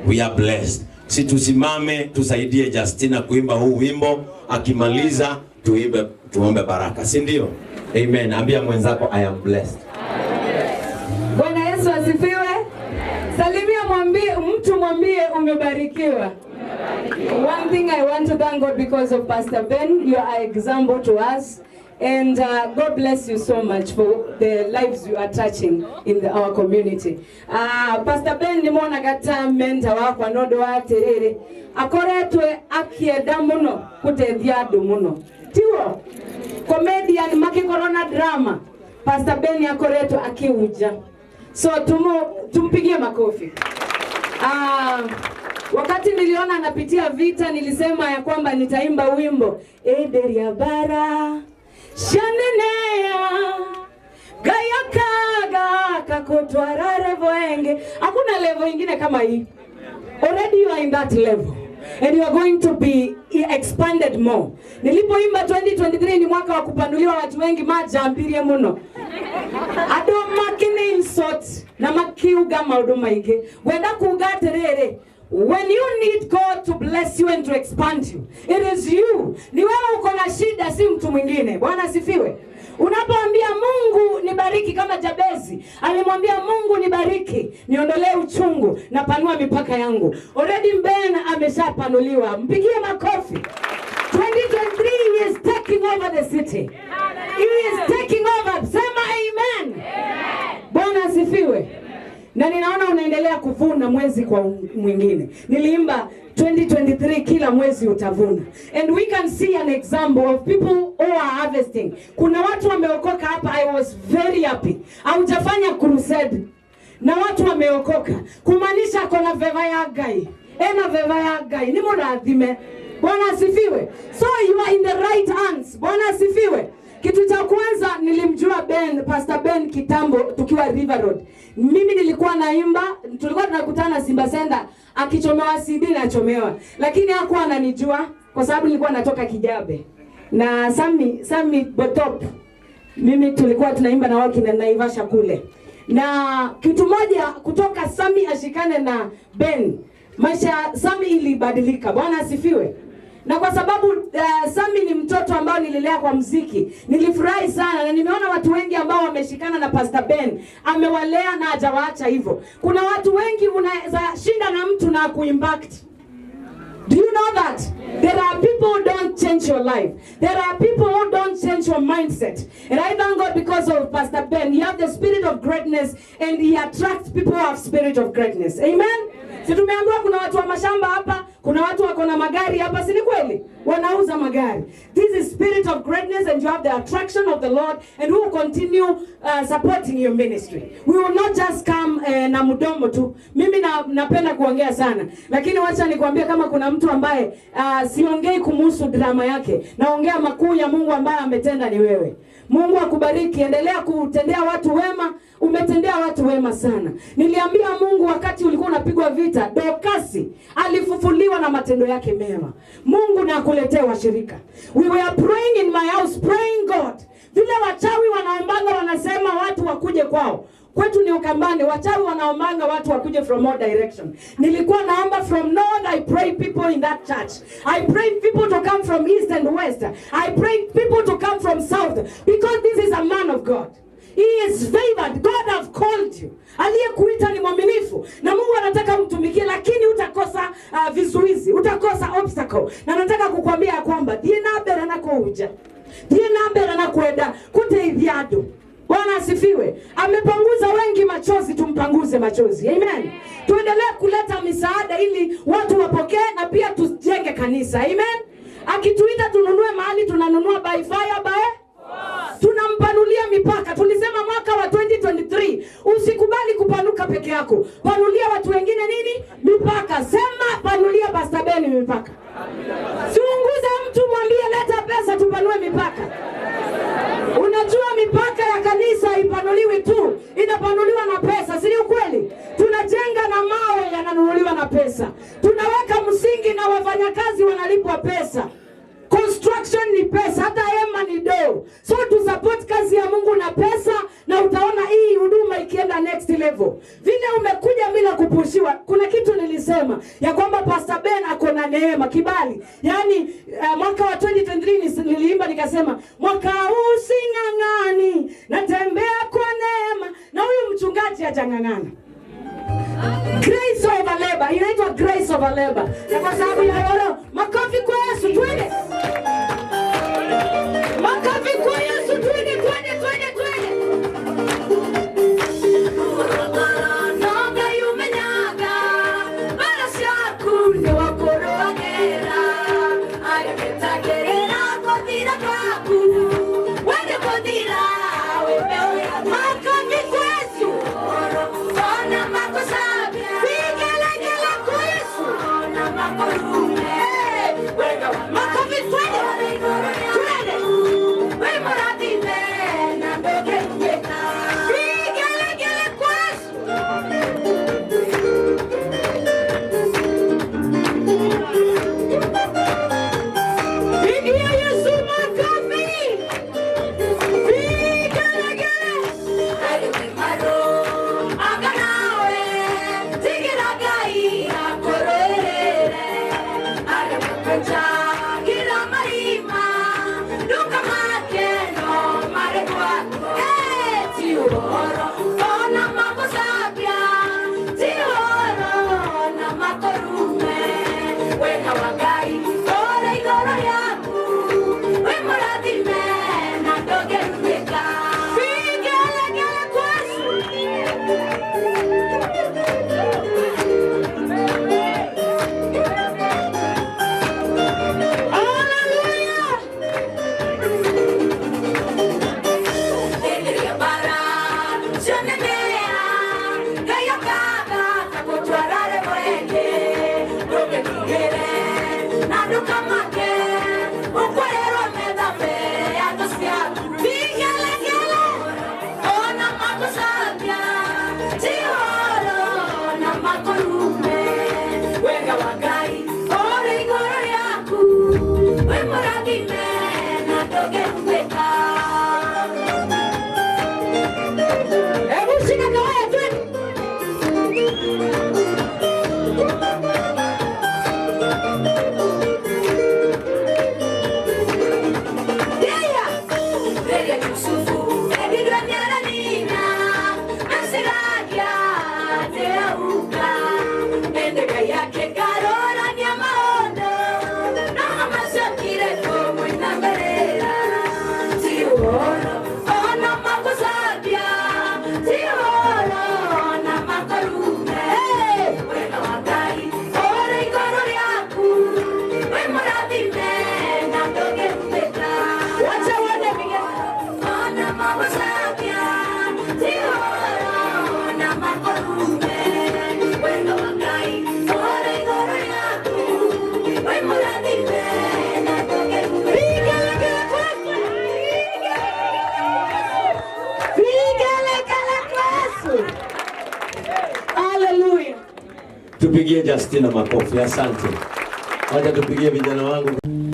We are blessed. Si tusimame tusaidie Justina kuimba huu wimbo, akimaliza tuombe baraka, si ndio? Amen. Ambia mwenzako I am blessed. Bwana Yesu asifiwe. Salimia mwambie umebarikiwa. One thing I want to thank God because of Pastor Ben. You are an example to us. And God bless you so much for the lives you are touching in our community. Pastor Ben ni mwana gata mentor wako anodo wa terere. Akoretwe akieda muno kutethia andu muno. Tiwo comedian maki corona drama. Pastor Ben akoretwe akiuja. So tumpigie makofi. Wakati niliona anapitia vita nilisema ya kwamba nitaimba wimbo Ederia bara Shanenea Gaya kaga kakotwara revo enge. Hakuna level ingine kama hii. Already you are in that level and you are going to be expanded more. Nilipoimba 2023 ni mwaka wa kupanuliwa watu wengi majambirie muno. Ado makine insult na makiuga mauduma ike. Wenda kugaterere. When you need God to bless you and to expand you, it is you. Ni wewe uko na shida, si mtu mwingine. Bwana asifiwe. Unapoambia Mungu nibariki kama Jabezi, alimwambia Mungu nibariki, niondolee uchungu na panua mipaka yangu. Already Ben ameshapanuliwa. Mpigie makofi. 2023 he is taking over the city. He is taking over. Sema amen. Bwana asifiwe. Na ninaona unaendelea kuvuna mwezi kwa mwingine. Niliimba 2023 kila mwezi utavuna. And we can see an example of people who are harvesting. Kuna watu wameokoka hapa. I was very happy. Haujafanya crusade na watu wameokoka. Kumaanisha kona veva ya gai. Ena veva ya gai. Ni muradhime. Bwana asifiwe. So you are in the right hands. Bwana asifiwe. Kitu cha kwanza nilimjua Pastor Ben kitambo tukiwa River Road. Mimi nilikuwa naimba, tulikuwa tunakutana Simba Center, akichomewa CD na chomewa. Lakini hakuwa ananijua kwa sababu nilikuwa natoka Kijabe. Na Sami Botop. Mimi tulikuwa tunaimba na wao kina Naivasha kule. Na kitu moja kutoka Sami ashikane na Ben, maisha Sami ilibadilika. Bwana asifiwe. Na kwa sababu Sami ni mtoto ambao nililea kwa muziki, nilifurahi sana na nimeona watu wengi ambao wameshikana na Pastor Ben, amewalea na hajawaacha hivyo. Kuna watu wengi unaweza shinda na mtu na kuimpact. Do you know that? There are people who don't change your life. There are people who don't change your mindset. And I thank God because of Pastor Ben. He has the spirit of greatness and he attracts people who have spirit of greatness. Amen? Si tumeambiwa kuna watu wa mashamba hapa, kuna watu wako na magari hapa, si ni kweli? Wanauza magari. This is spirit of greatness and you have the attraction of the Lord and who will continue supporting your ministry. We will not just come na mudomo tu. Mimi napenda kuongea sana. Lakini wacha nikwambie kama kuna mtu ambaye siongei kumuhusu drama yake. Naongea makuu ya Mungu ambaye ametenda ni wewe. Mungu akubariki, endelea kutendea watu wema. Umetendea watu wema sana. Niliambia Mungu wakati ulikuwa unapigwa vita, Dokasi alifufuliwa na matendo yake mema. Mungu na akuletee washirika. We were praying in my house, praying God. Vile wachawi wanaombanga wanasema watu wakuje kwao. Kwetu ni Ukambani, wachawi wanaombanga watu wakuje from all direction. Nilikuwa naomba from north, I pray people in that church. I pray people to come from east and west. I pray people to come from south because this is a man of God. He is favored. God have called you. Aliyekuita ni mwaminifu. Na Mungu anataka mtumikie, lakini utakosa vizuizi, utakosa obstacle. Na nataka kukwambia kwamba die nabera na kuja. Die nabera na kuenda kuteithiado. Bwana asifiwe. Amepanguza wengi machozi, tumpanguze machozi. Amen. Tuendelee kuleta misaada ili watu wapokee na pia tujenge kanisa. Amen. Akituita tununue mahali, tunanunua by fire by tunampanulia mipaka. Tulisema mwaka wa 2023 usikubali kupanuka peke yako. Panulia watu wengine nini? Mipaka. Sema panulia Pastor Ben mipaka. Siunguze mtu, mwambie leta pesa tupanue mipaka. Unajua mipaka ya kanisa ipanuliwi tu, inapanuliwa na pesa. Si ukweli? Tunajenga na mawe yananunuliwa na pesa. Tunaweka msingi na wafanyakazi wanalipwa pesa. Construction construction ni pesa, hata hema ni do. So tu support kazi ya Mungu na pesa, na utaona hii huduma ikienda next level. Vile umekuja bila kupushiwa. Kuna kitu nilisema ya kwamba Pastor Ben ako na neema, kibali. Yaani mwaka wa 2023 niliimba nikasema mwaka huu sing'ang'ani, natembea kwa neema, na huyu mchungaji hajang'ang'ana. Grace over labor, inaitwa grace over labor. Na kwa sababu ya Uhoro, makofi kwa Yesu, twende. Makofi kwa Yesu, twende, twende, twende, twende. Noga yumenyaga, bara shaku ni wakoro wagera. Ayaketagerera kodira kaku, wende kodira, wewe makofi kwa Yesu. Ona makosa. Tupigie Justina makofi, asante. Wacha tupigie vijana wangu.